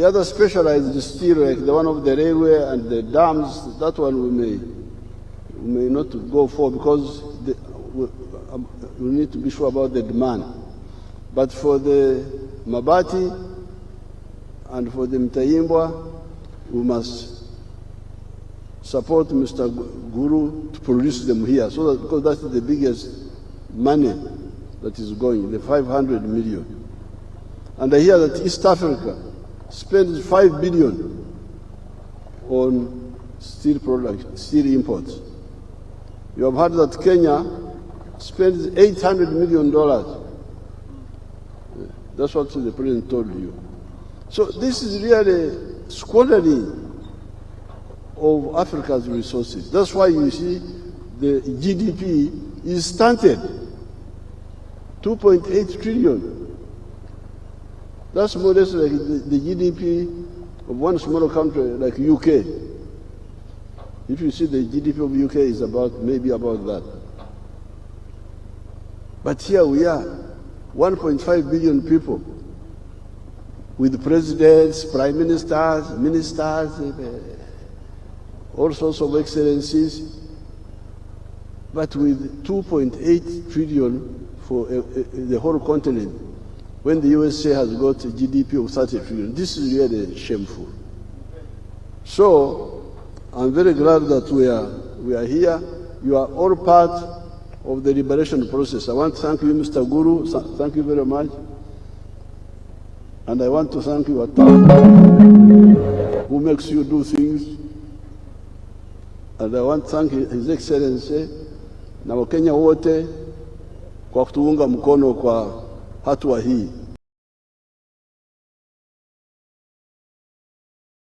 The other specialized steel, like the one of the railway and the dams, that one we may not go for because we need to be sure about the demand. But for the mabati and for the mtayimbwa, we must support Mr. Guru to produce them here, so that, because that's the biggest money that is going, the 500 million. And I hear that East Africa spends 5 billion on steel products, steel imports. You have heard that Kenya spends $800 million. That's what the president told you. So this is really squandering of Africa's resources. That's why you see the GDP is stunted, 2.8 trillion. That's more or less like the GDP of one small country like UK. If you see the GDP of UK is maybe about that. But here we are, 1.5 billion people, with presidents, prime ministers, ministers, all sorts of excellencies, but with 2.8 trillion for the whole continent, when the USA has got a GDP of 30 trillion. This is really shameful. So I'm very glad that we are here. You are all part of the liberation process. I want to thank you, Mr. Guru. Thank you very much. And I want to thank you, who makes you do things. And I want to thank His Excellency na Wakenya wote kwa kutuunga mkono kwa hatua hii.